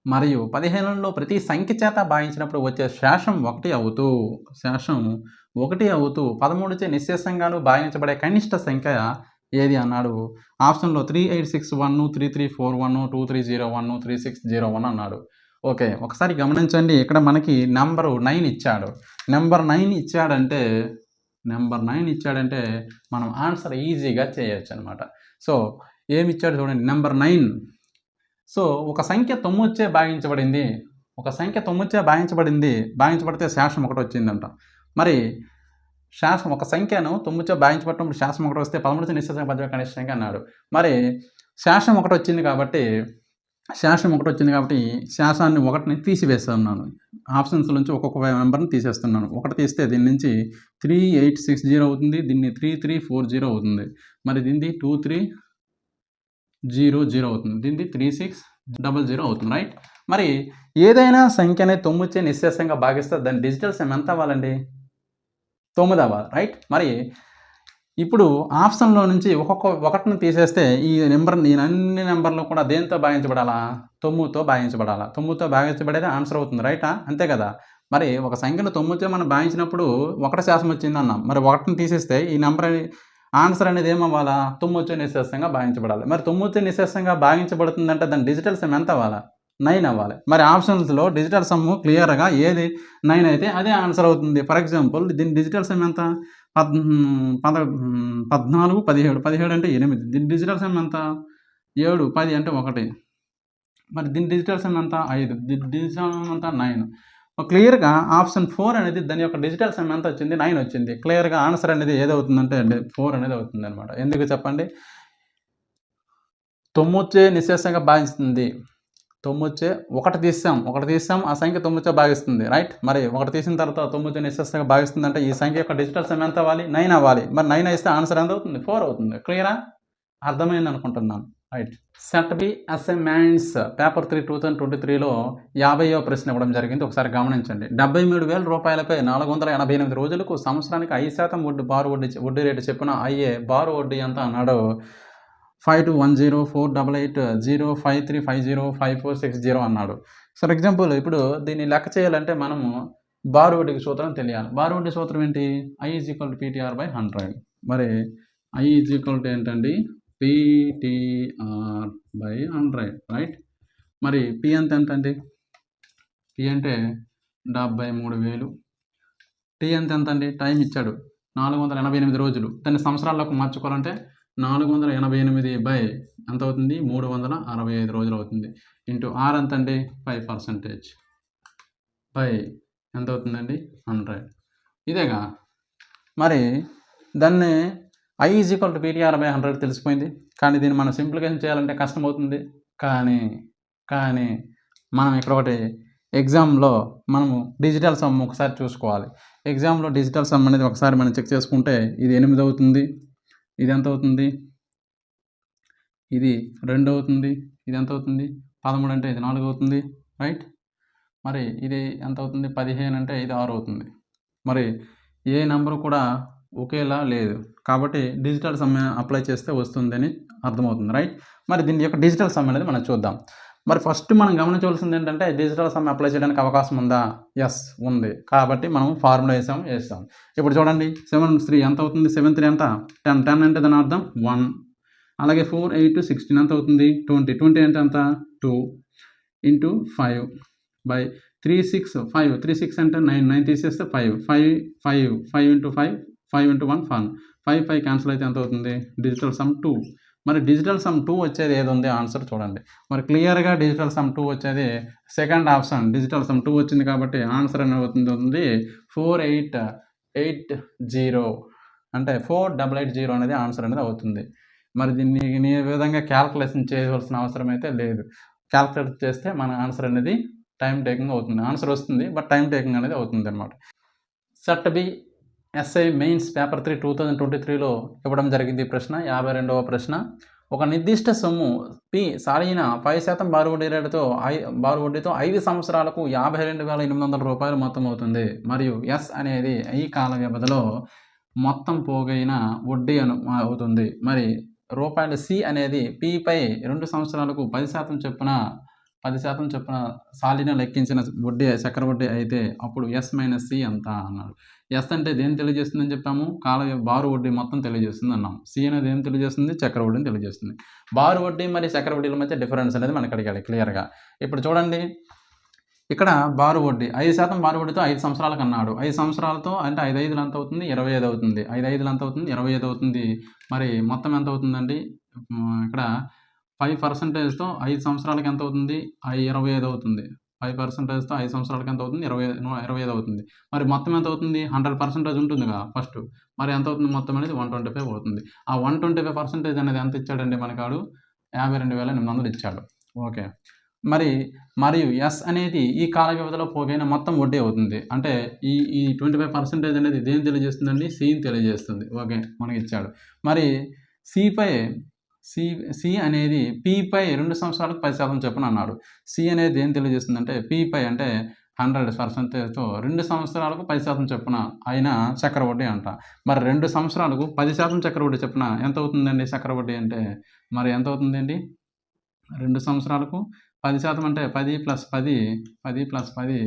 మరియు 15లో ప్రతి సంఖ్య చేత భాగించినప్పుడు వచ్చే శేషం 1 అవుతూ 13చే నిశ్శేషంగాను భాగించబడే కనిష్ట సంఖ్య ఏది అన్నాడు. ఆప్షన్లో 3861, 3341, 2301, 3601 అన్నాడు. ఓకే, ఒకసారి గమనించండి. ఇక్కడ మనకి నెంబరు 9 ఇచ్చాడు. నెంబర్ 9 ఇచ్చాడంటే మనం ఆన్సర్ ఈజీగా చేయొచ్చు అనమాట. సో ఏమి ఇచ్చాడు చూడండి, నెంబర్ 9. సో ఒక సంఖ్య 9చే భాగించబడింది. భాగించబడితే శేషం 1 వచ్చిందంట. మరి శేషం ఒక సంఖ్యను 9చే భాగించబడినప్పుడు శేషం 1 వస్తే 13చే నిశ్శేషంగా భాగించబడే కనిష్ట సంఖ్య అన్నాడు. మరి శేషం 1 వచ్చింది కాబట్టి శేషాన్ని 1ని తీసివేస్తున్నాను. ఆప్షన్స్ నుంచి ఒక్కొక్క నెంబర్ని తీసేస్తున్నాను. 1 తీస్తే దీని నుంచి 3860 అవుతుంది, దీన్ని 3340 అవుతుంది, మరి దీన్ని 2300 అవుతుంది, దీన్ని 3600 అవుతుంది, రైట్. మరి ఏదైనా సంఖ్యని 9చే నిశ్శేషంగా భాగిస్తే దాని డిజిటల్ సమ్ ఎంత అవ్వాలండి 9 అవ్వాలి, రైట్. మరి ఇప్పుడు ఆప్షన్లో నుంచి ఒక్కొక్క 1ని తీసేస్తే ఈ అన్ని నెంబర్లు కూడా దేంతో భాగించబడాలా 9తో భాగించబడాలా. 9తో భాగించబడేది ఆన్సర్ అవుతుంది, రైటా, అంతే కదా. మరి ఒక సంఖ్యను 9తో మనం భాగించినప్పుడు 1 శేషం వచ్చింది అన్నాం. మరి 1ని తీసేస్తే ఈ నెంబర్ ఆన్సర్ అనేది ఏమవ్వాలా 9చే నిశ్శేషంగా భాగించబడాలి. మరి 9చే నిశ్శేషంగా భాగించబడుతుందంటే దాని డిజిటల్ సమ్ ఎంత అవ్వాలా 9 అవ్వాలి. మరి ఆప్షన్స్లో డిజిటల్ సమ్ క్లియర్గా ఏది 9 అయితే అదే ఆన్సర్ అవుతుంది. ఫర్ ఎగ్జాంపుల్ దీని డిజిటల్ సమ్ ఎంత 14 17 అంటే 8, దీని డిజిటల్ సమ్ ఎంత 7 10 అంటే 1, మరి దీని డిజిటల్ సమ్ ఎంత 5, దీని డిజిటల్ సమ్ ఎంత 9. క్లియర్గా ఆప్షన్ 4 అనేది దాని యొక్క డిజిటల్ సమ్ ఎంత వచ్చింది 9 వచ్చింది. క్లియర్గా ఆన్సర్ అనేది ఏదవుతుందంటే 4 అనేది అవుతుంది అనమాట. ఎందుకు చెప్పండి, తొమ్మిదిచే నిశ్శేషంగా భాగిస్తుంది. తొమ్మిదిచే ఒకటి తీసాం ఆ సంఖ్య 9చే భాగిస్తుంది, రైట్. మరి ఒకటి తీసిన తర్వాత 9చే నిశ్శేషంగా భాగిస్తుంది అంటే ఈ సంఖ్య యొక్క డిజిటల్ సమ్ ఎంత అవ్వాలి? 9 అవ్వాలి. మరి 9 ఇస్తే ఆన్సర్ ఎంత అవుతుంది? 4 అవుతుంది. క్లియరా? అర్థమైంది అనుకుంటున్నాను, right. Set B assignments paper 3 2023లో 50వ ప్రశ్న ఇవ్వడం జరిగింది. ఒకసారి గమనించండి. 73,000 రూపాయలపై 488 రోజులకు సంవత్సరానికి 5% వడ్డీ రేటు చెప్పున అయ్యే బారు వడ్డీ ఎంత అన్నాడు? 52104805350546 అన్నాడు. ఫర్ ఎగ్జాంపుల్ ఇప్పుడు దీన్ని లెక్క చేయాలంటే మనము బారు వడ్డీకి సూత్రం తెలియాలి. బారు వడ్డీ సూత్రం ఏంటి? I = PTR/100. మరి I = ఏంటండి? PTR/100, right. మరి P ఎంతండి? P అంటే 73,000. T ఎంతండి? టైం ఇచ్చాడు 488 రోజులు. దాన్ని సంవత్సరాల్లోకి మార్చుకోవాలంటే 488 ఎంత అవుతుంది? 365 రోజులు అవుతుంది. ఇంటూ R ఎంతండి? 5% బై ఎంత అవుతుందండి? 100. ఇదేగా. మరి దాన్ని I = PTR/100 తెలిసిపోయింది. కానీ దీన్ని మనం సింప్లిఫికేషన్ చేయాలంటే కష్టమవుతుంది. కానీ మనం ఇక్కడ ఒకటి ఎగ్జామ్లో మనము డిజిటల్ సమ్ ఒకసారి చూసుకోవాలి. ఎగ్జామ్లో డిజిటల్ సమ్ అనేది ఒకసారి మనం చెక్ చేసుకుంటే ఇది 8 అవుతుంది. ఇది ఎంత అవుతుంది? ఇది 2 అవుతుంది. ఇది ఎంత అవుతుంది? 13 అంటే ఇది 4 అవుతుంది, రైట్. మరి ఇది ఎంత అవుతుంది? 15 అంటే ఇది 6 అవుతుంది. మరి ఏ నెంబర్ కూడా ఒకేలా లేదు కాబట్టి డిజిటల్ సమ్ అప్లై చేస్తే వస్తుందని అర్థమవుతుంది, రైట్. మరి దీని యొక్క డిజిటల్ సమ్ అనేది మనం చూద్దాం. మరి ఫస్ట్ మనం గమనించవలసింది ఏంటంటే డిజిటల్ సమ్ అప్లై చేయడానికి అవకాశం ఉందా? ఎస్ ఉంది. కాబట్టి మనం ఫార్ములా వేసాం. ఇప్పుడు చూడండి 7 3 ఎంత అవుతుంది? 7 3 ఎంత? 10. 10 అంటే దాని అర్థం 1. అలాగే 4 8 16 ఎంత అవుతుంది? 20. 20 అంటే ఎంత? 2 ఇంటూ 5 బై 3 6 5. 3 6 అంటే 9. 9 తీసేస్తే 5 ఇంటూ 5 5 ఇంటూ 1 5 5 క్యాన్సిల్ అయితే ఎంత అవుతుంది? Digital sum 2. మరి డిజిటల్ సమ్ 2 వచ్చేది ఏది ఉంది? ఆన్సర్ చూడండి. మరి క్లియర్గా డిజిటల్ సమ్ 2 వచ్చేది సెకండ్ ఆప్షన్. డిజిటల్ సమ్ 2 వచ్చింది కాబట్టి ఆన్సర్ అనేది అవుతుంది 4880 అంటే 4880 అనేది ఆన్సర్ అనేది అవుతుంది. మరి దీన్ని ఈ విధంగా క్యాల్కులేషన్ చేయవలసిన అవసరం అయితే లేదు. క్యాల్కులేట్ చేస్తే మన ఆన్సర్ అనేది టైం టేకింగ్ అవుతుంది. ఆన్సర్ వస్తుంది బట్ టైం టేకింగ్ అనేది అవుతుంది అనమాట. Set B SI mains paper 3 2023లో ఇవ్వడం జరిగింది ప్రశ్న. 52వ ప్రశ్న. ఒక నిర్దిష్ట సొమ్ము P సరైన 5% బారు వడ్డీతో 5 సంవత్సరాలకు 52,800 రూపాయలు మొత్తం అవుతుంది. మరియు S అనేది ఈ కాల వ్యవధిలో మొత్తం పోగైన వడ్డీ అవుతుంది. మరి రూపాయలు C అనేది Pపై 2 సంవత్సరాలకు 10% చొప్పున సాలిన లెక్కించిన వడ్డీ చక్ర వడ్డీ అయితే అప్పుడు S - C ఎంత అన్నాడు. S అంటే దేని తెలియజేస్తుందని చెప్పాము? బారు వడ్డీ మొత్తం తెలియజేస్తుంది అన్నాం. C అనేది ఏం తెలియజేస్తుంది? చక్ర వడ్డీని తెలియజేస్తుంది. బారు వడ్డీ మరియు చక్ర వడ్డీల మధ్య డిఫరెన్స్ అనేది మనకు అడిగాడు క్లియర్గా. ఇప్పుడు చూడండి ఇక్కడ బారు వడ్డీ 5% బారు వడ్డీతో 5 సంవత్సరాలకు అన్నాడు. 5 సంవత్సరాలతో అంటే 5 5 ఎంత అవుతుంది? 25 అవుతుంది. 5 5 ఎంత అవుతుంది? 25 అవుతుంది. మరి మొత్తం ఎంత అవుతుందండి? ఇక్కడ 5%తో 5 సంవత్సరాలకి ఎంత అవుతుంది? 25 అవుతుంది. 5%తో 5 సంవత్సరాలకి ఎంత అవుతుంది? 25 అవుతుంది. మరి మొత్తం ఎంత అవుతుంది? 100% ఉంటుందిగా ఫస్ట్. మరి ఎంత అవుతుంది? మొత్తం అనేది 125 అవుతుంది. ఆ 125% అనేది ఎంత ఇచ్చాడండి మనకాడు? 52,800 ఇచ్చాడు. ఓకే. మరియు S అనేది ఈ కాల వ్యవధిలో పోగైన మొత్తం వడ్డీ అవుతుంది. అంటే ఈ 25% అనేది దేని తెలియజేస్తుందండి? Cని తెలియజేస్తుంది. ఓకే, మనకి ఇచ్చాడు. మరి C అనేది Pపై 2 సంవత్సరాలకు 10% చొప్పున అన్నాడు. C అనేది ఏం తెలియజేస్తుందంటే Pపై అంటే 100%తో 2 సంవత్సరాలకు 10% చొప్పున అయిన చక్ర వడ్డీ అంట. మరి 2 సంవత్సరాలకు 10% చక్ర వడ్డీ చొప్పున ఎంత అవుతుందండి? చక్ర వడ్డీ అంటే మరి ఎంత అవుతుందండి? 2 సంవత్సరాలకు 10% అంటే 10 + 10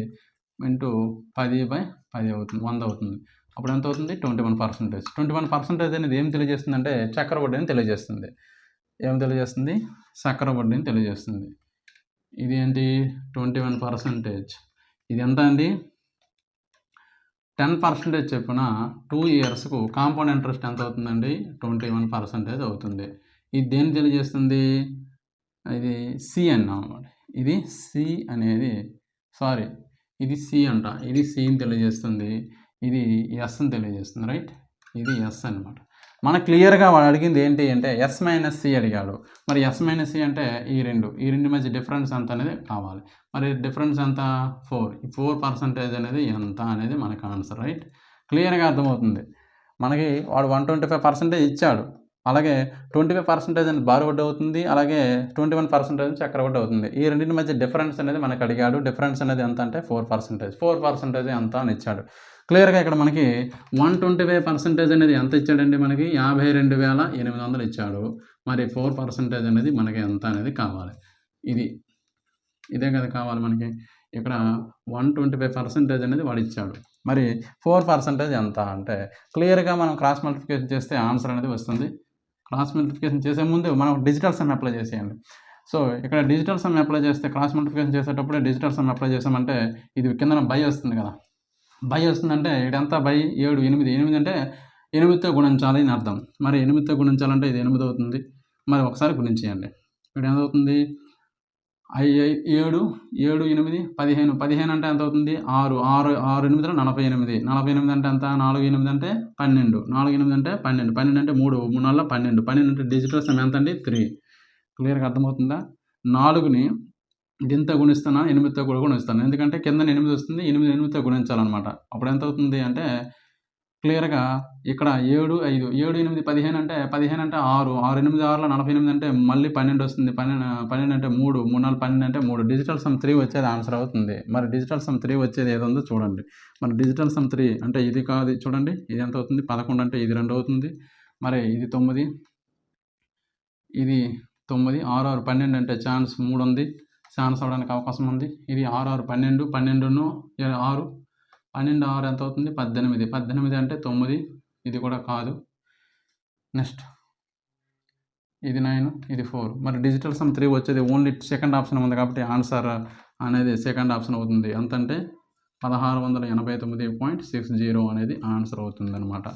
ఇంటూ 10/10 అవుతుంది. 100 అవుతుంది. అప్పుడు ఎంత అవుతుంది? 21%. 21% అనేది ఏం తెలియజేస్తుందంటే చక్ర వడ్డీని తెలియజేస్తుంది. ఏం తెలియజేస్తుంది? చక్ర వడ్డీని తెలియజేస్తుంది. ఇది ఏంటి? 21%. ఇది ఎంత అండి? 10% చొప్పున 2 ఇయర్స్కు కాంపౌండ్ ఇంట్రెస్ట్ ఎంత అవుతుందండి? 21% అవుతుంది. ఇది దేన్ని తెలియజేస్తుంది? ఇది C అన్నమాట. ఇది C అనేది ఇది C అంట. ఇది Cని తెలియజేస్తుంది. ఇది Sని తెలియజేస్తుంది, రైట్. ఇది S అనమాట. మనకు క్లియర్గా వాడు అడిగింది ఏంటి అంటే ఎస్ మైనస్ సి అడిగాడు. మరి ఎస్ మైనస్ సి అంటే ఈ రెండు మధ్య డిఫరెన్స్ ఎంత అనేది కావాలి. మరి డిఫరెన్స్ ఎంత 4. ఈ 4% అనేది ఎంత అనేది మనకు ఆన్సర్, రైట్. క్లియర్గా అర్థమవుతుంది. మనకి వాడు 125% ఇచ్చాడు. అలాగే 25% అనేది బార్వర్డ్ అవుతుంది. అలాగే 21% చక్రవడ్డీ అవుతుంది. ఈ రెండింటి మధ్య డిఫరెన్స్ అనేది మనకు అడిగాడు. డిఫరెన్స్ అనేది ఎంత అంటే 4%. 4% ఎంత అని ఇచ్చాడు. క్లియర్గా ఇక్కడ మనకి 125% అనేది ఎంత ఇచ్చాడండి, మనకి 52,800 ఇచ్చాడు. మరి 4% అనేది మనకి ఎంత అనేది కావాలి. ఇదే కదా కావాలి మనకి. ఇక్కడ 125% అనేది వాడు ఇచ్చాడు. మరి 4% ఎంత అంటే క్లియర్గా మనం క్రాస్ మల్టిప్లికేషన్ చేస్తే ఆన్సర్ అనేది వస్తుంది. క్రాస్ మల్టిప్లికేషన్ చేసే ముందు మనం డిజిటల్ సమ్ అప్లై చేసేయండి. సో ఇక్కడ డిజిటల్ సమ్ అప్లై చేస్తే క్రాస్ మల్టిప్లికేషన్ చేసేటప్పుడే డిజిటల్ సమ్ అప్లై చేసామంటే ఇది కింద బై వస్తుంది కదా. బై వస్తుందంటే ఇదంతా బై 7, 8 అంటే 8తో గుణించాలి అని అర్థం. మరి 8తో గుణించాలంటే ఇది 8 అవుతుంది. మరి ఒకసారి గుణించేయండి. ఇక్కడ ఎంత అవుతుంది? 7, 7, 8, 15. 15 అంటే ఎంత అవుతుంది? 6, 6, 8 48. 48 అంటే ఎంత? 4, 8 అంటే 12. 4, 8 అంటే 12. 12 అంటే 3, 3 4 12. 12 అంటే డిజిటల్ సమ్ ఎంత అండి? 3. క్లియర్గా అర్థమవుతుందా? 4ని దీంతో గుణిస్తాను, 8తో కూడా గుణిస్తాను. ఎందుకంటే కింద 8 వస్తుంది, 8తో గుణించాలన్నమాట. అప్పుడు ఎంత అవుతుంది అంటే క్లియర్గా ఇక్కడ 7, 5, 7, 8, 15 అంటే 15 అంటే 6, 6, 8, 6లో 48 అంటే మళ్ళీ 12 వస్తుంది. 12 అంటే 3, 3 4 12 అంటే 3. డిజిటల్ సమ్ 3 వచ్చేది ఆన్సర్ అవుతుంది. మరి డిజిటల్ సమ్ 3 వచ్చేది ఏదో ఉందో చూడండి. మరి డిజిటల్ సమ్ 3 అంటే ఇది కాదు చూడండి. ఇది ఎంత అవుతుంది? 11 అంటే ఇది 2 అవుతుంది. మరి ఇది 9, ఇది 9, 6, 6, 12 అంటే ఛాన్స్ 3 ఉంది. ఛాన్స్ అవడానికి అవకాశం ఉంది. ఇది 6, 6, 12, 12ను 6, 12, 6 ఎంత అవుతుంది? 18. 18 అంటే 9. ఇది కూడా కాదు. నెక్స్ట్ ఇది 9, ఇది 4. మరి డిజిటల్ సమ్ 3 వచ్చేది ఓన్లీ సెకండ్ ఆప్షన్ ఉంది కాబట్టి ఆన్సర్ అనేది సెకండ్ ఆప్షన్ అవుతుంది. ఎంతంటే 1689.60 అనేది ఆన్సర్ అవుతుంది అనమాట.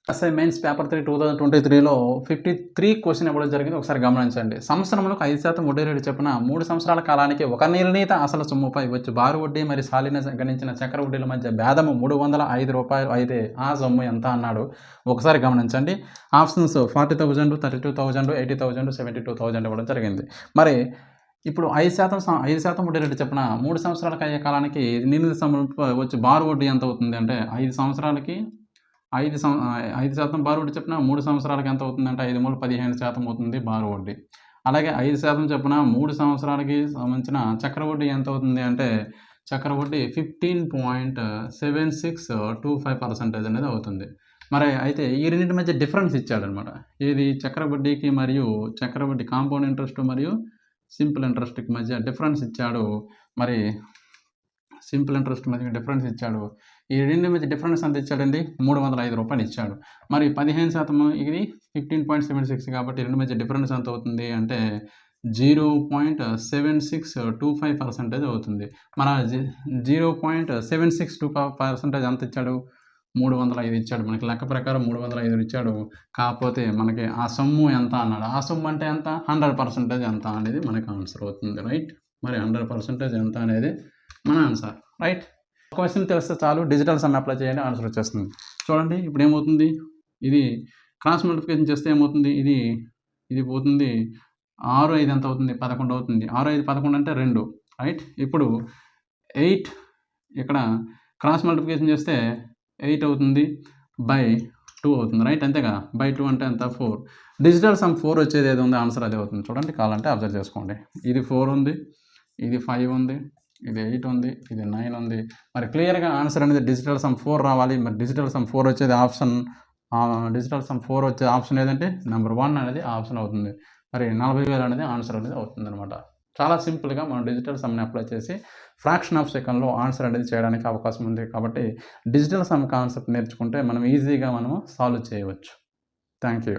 ఎస్ఐ మెయిన్స్ పేపర్ 3 2023లో 53 క్వశ్చన్ ఇవ్వడం జరిగింది. ఒకసారి గమనించండి. సంవత్సరములకు 5% వడ్డీ రేటు చొప్పున 3 సంవత్సరాల కాలానికి ఒక నిర్ణీత అసలు సొమ్ముపై వచ్చి బారు వడ్డీ మరియు సాలీన గణించిన చక్ర వడ్డీల మధ్య భేదము ₹305 అయితే ఆ సొమ్ము ఎంత అన్నాడు. ఒకసారి గమనించండి. ఆప్షన్స్ 40,000, 32,000, 80,000, 72,000 ఇవ్వడం జరిగింది. మరి ఇప్పుడు 5% వడ్డీ రేటు చొప్పున 3 సంవత్సరాలకు అయ్యే కాలానికి నిర్ణీత సొమ్ముపై వచ్చి బారు వడ్డీ ఎంత అవుతుంది అంటే 5 సంవత్సరాలకి 5% బారు వడ్డీ చొప్పున 3 సంవత్సరాలకి ఎంత అవుతుందంటే 5 మూలు 15% అవుతుంది బారు వడ్డీ. అలాగే 5% చొప్పున 3 సంవత్సరాలకి సంబంధించిన చక్ర వడ్డీ ఎంత అవుతుంది అంటే చక్ర వడ్డీ 15.7625% అనేది అవుతుంది. మరి అయితే ఈ రెండింటి మధ్య డిఫరెన్స్ ఇచ్చాడనమాట. ఏది చక్ర వడ్డీకి మరియు చక్ర వడ్డీ కాంపౌండ్ ఇంట్రెస్ట్ మరియు సింపుల్ ఇంట్రెస్ట్కి మధ్య డిఫరెన్స్ ఇచ్చాడు. మరి సింపుల్ ఇంట్రెస్ట్ మధ్య డిఫరెన్స్ ఇచ్చాడు. ఈ రెండు మధ్య డిఫరెన్స్ ఎంత ఇచ్చాడండి? ₹305 ఇచ్చాడు. మరి 15% ఇది 15.76 కాబట్టి రెండు మధ్య డిఫరెన్స్ ఎంత అవుతుంది అంటే 0.7625% అవుతుంది. మన 0.7625% ఎంత ఇచ్చాడు? 305 ఇచ్చాడు. మనకి లెక్క ప్రకారం 305 ఇచ్చాడు. కాకపోతే మనకి ఆ సొమ్ము ఎంత అన్నాడు. ఆ సొమ్ము అంటే ఎంత? 100% ఎంత అనేది మనకి ఆన్సర్ అవుతుంది, రైట్. మరి 100% ఎంత అనేది మన ఆన్సర్, రైట్. క్వశ్చన్ తెలిస్తే చాలు, డిజిటల్ సమ్ అప్లై చేయండి, ఆన్సర్ వచ్చేస్తుంది. చూడండి ఇప్పుడు ఏమవుతుంది, ఇది క్రాస్ మల్టిప్లికేషన్ చేస్తే ఏమవుతుంది, ఇది పోతుంది 6, 5 ఎంత అవుతుంది? 11 అవుతుంది. 6, 5, 11 అంటే 2, రైట్. ఇప్పుడు 8 ఇక్కడ క్రాస్ మల్టిప్లికేషన్ చేస్తే 8 అవుతుంది బై 2 అవుతుంది, రైట్. అంతేగా, బై 2 అంటే ఎంత? 4. డిజిటల్ సమ్ 4 వచ్చేది ఏది ఉంది, ఆన్సర్ అదే అవుతుంది. చూడండి కావాలంటే అబ్జర్వ్ చేసుకోండి. ఇది 4 ఉంది, ఇది 5 ఉంది, ఇది 8 ఉంది, ఇది 9 ఉంది. మరి క్లియర్గా ఆన్సర్ అనేది డిజిటల్ సమ్ 4 రావాలి. మరి డిజిటల్ సమ్ 4 వచ్చేది ఆప్షన్ డిజిటల్ సమ్ 4 వచ్చే ఆప్షన్ ఏదంటే నెంబర్ 1 అనేది ఆప్షన్ అవుతుంది. మరి 40,000 అనేది ఆన్సర్ అనేది అవుతుంది అనమాట. చాలా సింపుల్గా మనం డిజిటల్ సమ్ని అప్లై చేసి ఫ్రాక్షన్ ఆఫ్ సెకండ్లో ఆన్సర్ అనేది చేయడానికి అవకాశం ఉంది. కాబట్టి డిజిటల్ సమ్ కాన్సెప్ట్ నేర్చుకుంటే మనం ఈజీగా మనము సాల్వ్ చేయవచ్చు. Thank you.